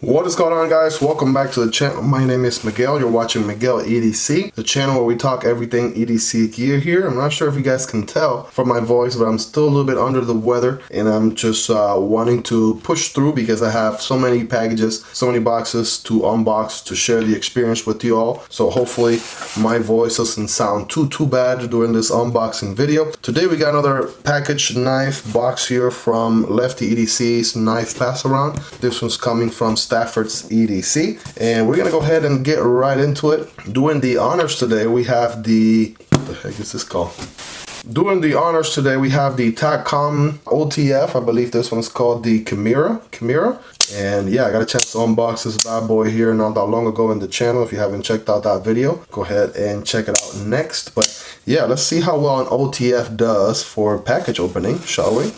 What is going on, guys? Welcome back to the channel. My name is Miguel. You're watching Miguel EDC, the channel where we talk everything EDC gear here. I'm not sure if you guys can tell from my voice, but I'm still a little bit under the weather, and I'm just wanting to push through because I have so many packages, so many boxes to unbox to share the experience with you all. So hopefully my voice doesn't sound too bad during this unboxing video. Today we got another package knife box here from Lefty EDC's Knife Pass Around. This one's coming from Stafford's EDC, and we're gonna go ahead and get right into it. Doing the honors today, we have the, what the heck is this called? Doing the honors today, we have the Takcom OTF. I believe this one's called the Chimera. And yeah, I got a chance to unbox this bad boy here not that long ago in the channel. If you haven't checked out that video, go ahead and check it out next. But yeah, let's see how well an OTF does for package opening, shall we?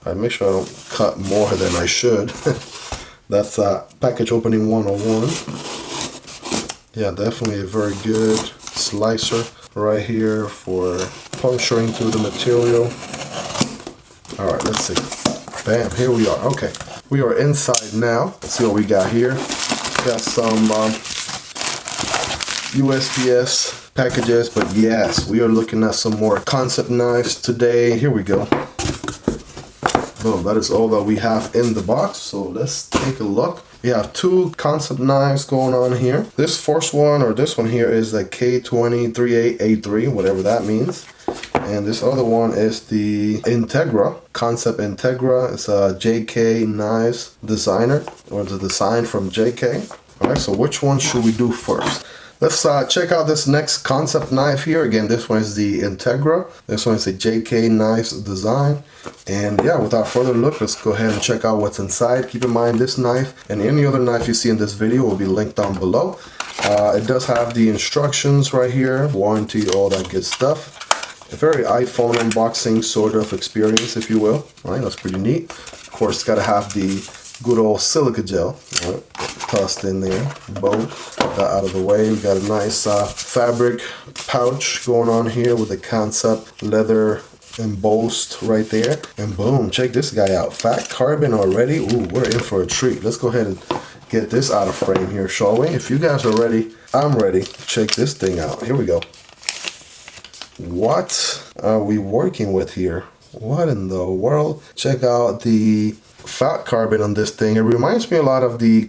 I make sure I don't cut more than I should. That's package opening 101. Yeah, definitely a very good slicer right here for puncturing through the material. All right, let's see. Bam, here we are. Okay, we are inside now. Let's see what we got here. Got some USPS packages, but yes, we are looking at some more Kansept knives today. Here we go. Boom, that is all that we have in the box, so let's take a look. We have two Kansept knives going on here. This first one, or this one here, is the K2038A3, whatever that means. And this other one is the Integra, Kansept Integra. It's a JK Knives designer, or the design from JK. All right, so which one should we do first? Let's check out this next Kansept knife here. Again, this one is the Integra. This one is the JK Knives design. And yeah, without further ado, let's go ahead and check out what's inside. Keep in mind, this knife and any other knife you see in this video will be linked down below. It does have the instructions right here, warranty, all that good stuff. A very iPhone unboxing sort of experience, if you will. All right, that's pretty neat. Of course, it's got to have the good old silica gel, right, tossed in there. Boom, got that out of the way. We got a nice fabric pouch going on here with the Kansept leather embossed right there. And boom, check this guy out. Fat carbon already. Ooh, we're in for a treat. Let's go ahead and get this out of frame here, shall we? If you guys are ready, I'm ready. Check this thing out. Here we go. What are we working with here? What in the world? Check out the fat carbon on this thing. It reminds me a lot of the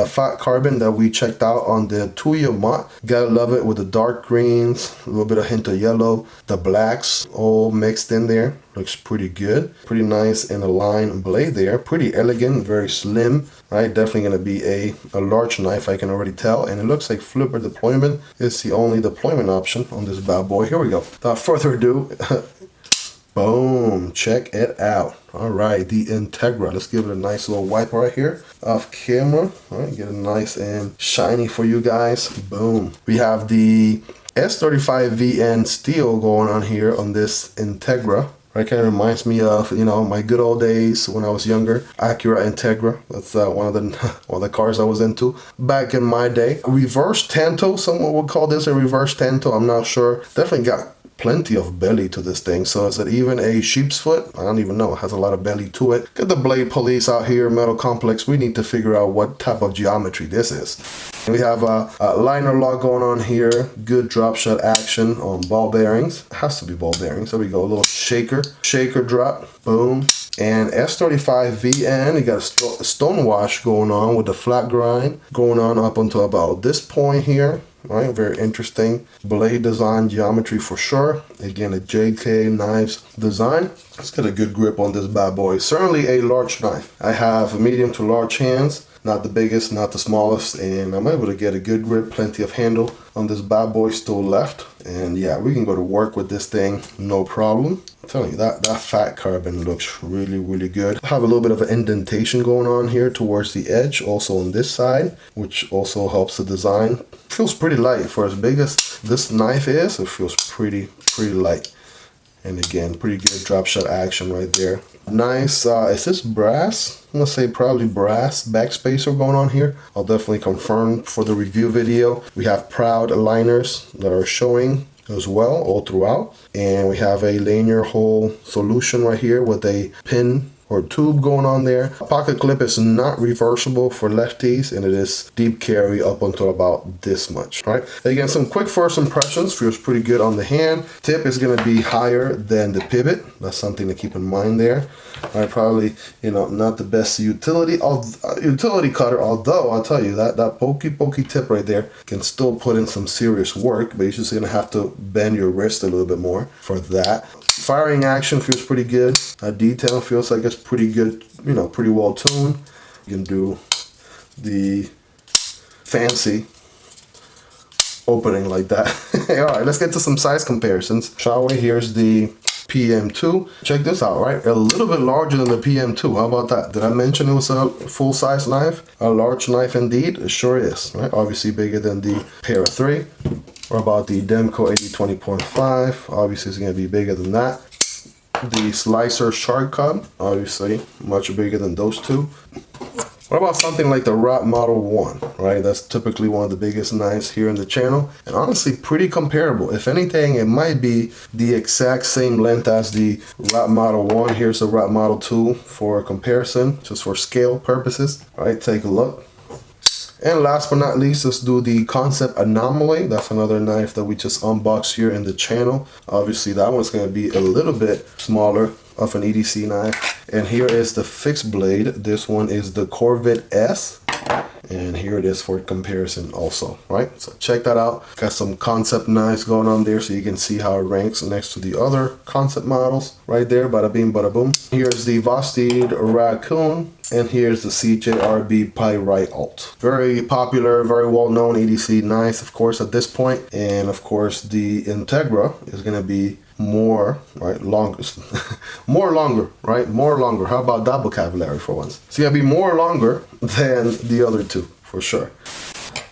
fat carbon that we checked out on the Tuya Mutt. Gotta love it with the dark greens, a little bit of hint of yellow, the blacks all mixed in there. Looks pretty good. Pretty nice in a line blade there. Pretty elegant, very slim. Right, definitely gonna be a large knife, I can already tell. And it looks like flipper deployment is the only deployment option on this bad boy. Here we go. Without further ado, boom, check it out. All right, the Integra. Let's give it a nice little wipe right here off camera. All right, get it nice and shiny for you guys. Boom. We have the S35VN steel going on here on this Integra. Right, kind of reminds me of, you know, my good old days when I was younger. Acura Integra. That's one of the cars I was into back in my day. Reverse tanto, someone would call this a reverse tanto. I'm not sure. Definitely got plenty of belly to this thing. So is it even a sheep's foot? I don't even know. It has a lot of belly to it. Get the blade police out here, metal complex. We need to figure out what type of geometry this is. We have a liner lock going on here. Good drop shot action on ball bearings. It has to be ball bearings. There we go. A little shaker drop. Boom. And S35VN, you got a stone wash going on with the flat grind going on up until about this point here. All right, very interesting blade design geometry for sure. Again, a JK Knives design. Let's get a good grip on this bad boy. Certainly a large knife. I have medium to large hands. Not the biggest, not the smallest, and I'm able to get a good grip, plenty of handle on this bad boy still left. And yeah, we can go to work with this thing, no problem. I'm telling you, that fat carbon looks really good. I have a little bit of an indentation going on here towards the edge, also on this side, which also helps the design. Feels pretty light for as big as this knife is. It feels pretty light. And again, pretty good drop shot action right there. Nice, is this brass? I'm gonna say probably brass backspacer going on here. I'll definitely confirm for the review video. We have proud liners that are showing as well all throughout. And we have a linear hole solution right here with a pin or tube going on there. Pocket clip is not reversible for lefties, and it is deep carry up until about this much, right? Again, some quick first impressions. Feels pretty good on the hand. Tip is going to be higher than the pivot. That's something to keep in mind there. All right, probably, you know, not the best utility cutter, although I'll tell you that pokey tip right there can still put in some serious work, but you're just going to have to bend your wrist a little bit more for that. Firing action feels pretty good. Detail feels like it's pretty good, you know, pretty well tuned. You can do the fancy opening like that. All right, let's get to some size comparisons. Shall we? Here's the PM2. Check this out, right? A little bit larger than the PM2. How about that? Did I mention it was a full-size knife? A large knife indeed. It sure is, right? Obviously bigger than the Para 3. Or about the Demko AD 20.5. Obviously it's going to be bigger than that. The Slicer Shark Cub. Obviously much bigger than those two. What about something like the Rot Model 1, right? That's typically one of the biggest knives here in the channel. And honestly, pretty comparable. If anything, it might be the exact same length as the Rot Model 1. Here's the Rot Model 2 for comparison, just for scale purposes. All right, take a look. And last but not least, let's do the Kansept Anomaly. That's another knife that we just unboxed here in the channel. Obviously, that one's going to be a little bit smaller of an EDC knife. And here is the fixed blade. This one is the Korvid S. And here it is for comparison also, right? So check that out. Got some Kansept knives going on there so you can see how it ranks next to the other Kansept models right there. Bada bing, bada boom. Here's the Vosteed Raccoon. And here's the CJRB Pyrite Alt. Very popular, very well-known EDC knife, of course, at this point. And of course, the Integra is going to be more, right, longer, more longer, right, more longer. How about that vocabulary for once? It's gonna be more longer than the other two, for sure.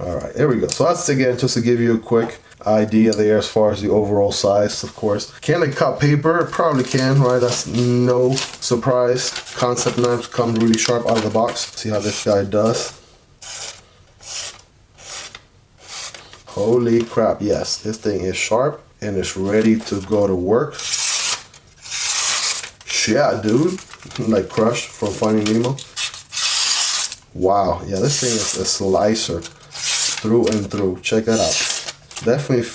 All right, here we go. So that's, again, just to give you a quick idea there as far as the overall size, of course. Can it cut paper? Probably can, right? That's no surprise. Kansept knives come really sharp out of the box. See how this guy does. Holy crap, yes, this thing is sharp. And it's ready to go to work. Yeah, dude. Like Crush from Finding Nemo. Wow. Yeah, this thing is a slicer through and through. Check that out. Definitely,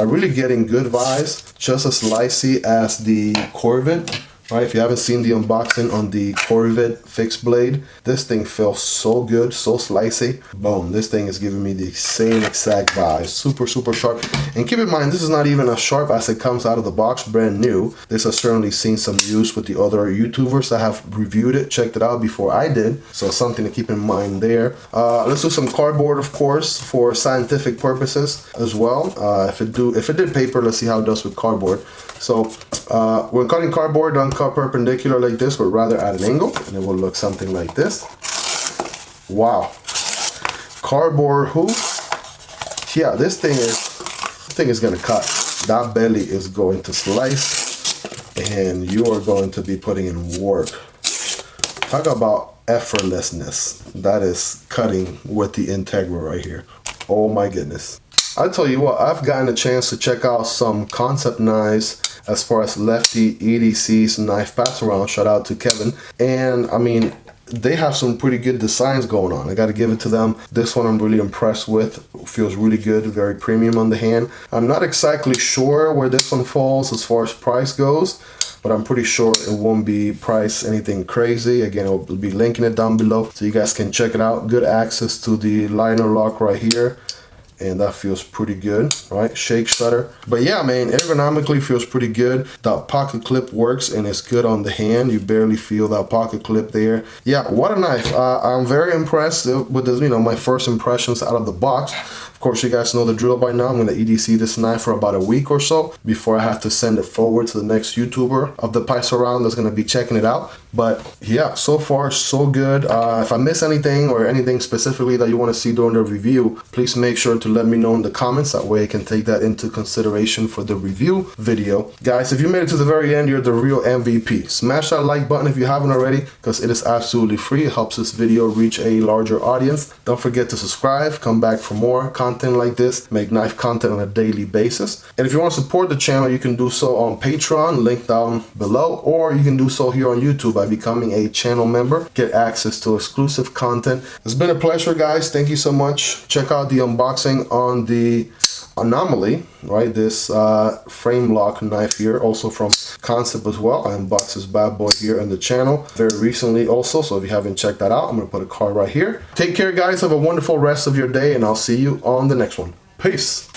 I'm really getting good vibes. Just as slicey as the Korvid. Right, if you haven't seen the unboxing on the Korvid fixed blade, this thing feels so good, so slicey. Boom, this thing is giving me the same exact vibe. Super, super sharp. And keep in mind, this is not even as sharp as it comes out of the box, brand new. This has certainly seen some use with the other YouTubers that have reviewed it, checked it out before I did. So something to keep in mind there. Let's do some cardboard, of course, for scientific purposes as well. If it did paper, let's see how it does with cardboard. So when cutting cardboard, don't cut perpendicular like this, but rather at an angle, and it will look something like this. Wow. Cardboard hoop. Yeah, this thing is gonna cut. That belly is going to slice, and you are going to be putting in work. Talk about effortlessness. That is cutting with the Integra right here. Oh my goodness. I'll tell you what, I've gotten a chance to check out some Kansept knives as far as lefty EDC's knife pass around. Shout out to Kevin. And I mean, they have some pretty good designs going on. I got to give it to them. This one I'm really impressed with. Feels really good, very premium on the hand. I'm not exactly sure where this one falls as far as price goes, but I'm pretty sure it won't be priced anything crazy. Again, I'll be linking it down below so you guys can check it out. Good access to the liner lock right here. And that feels pretty good, right? Shake shutter. But yeah, man, ergonomically feels pretty good. That pocket clip works and it's good on the hand. You barely feel that pocket clip there. Yeah, what a knife. I'm very impressed with this, my first impressions out of the box. Of course, you guys know the drill by now. I'm going to EDC this knife for about a week or so before I have to send it forward to the next YouTuber of the Pies Around that's going to be checking it out. But yeah, so far so good. If I miss anything or anything specifically that you want to see during the review, please make sure to let me know in the comments. That way I can take that into consideration for the review video. Guys, if you made it to the very end, you're the real MVP. Smash that like button if you haven't already, because it is absolutely free. It helps this video reach a larger audience. Don't forget to subscribe. Come back for more content like this. Make knife content on a daily basis. And if you want to support the channel, you can do so on Patreon, link down below, or you can do so here on YouTube by becoming a channel member. Get access to exclusive content. It's been a pleasure, guys. Thank you so much. Check out the unboxing on the Anomaly, right? This frame lock knife here, also from Kansept as well. I unboxed this bad boy here on the channel very recently also, so if you haven't checked that out, I'm gonna put a card right here. Take care, guys. Have a wonderful rest of your day, and I'll see you on the next one. Peace.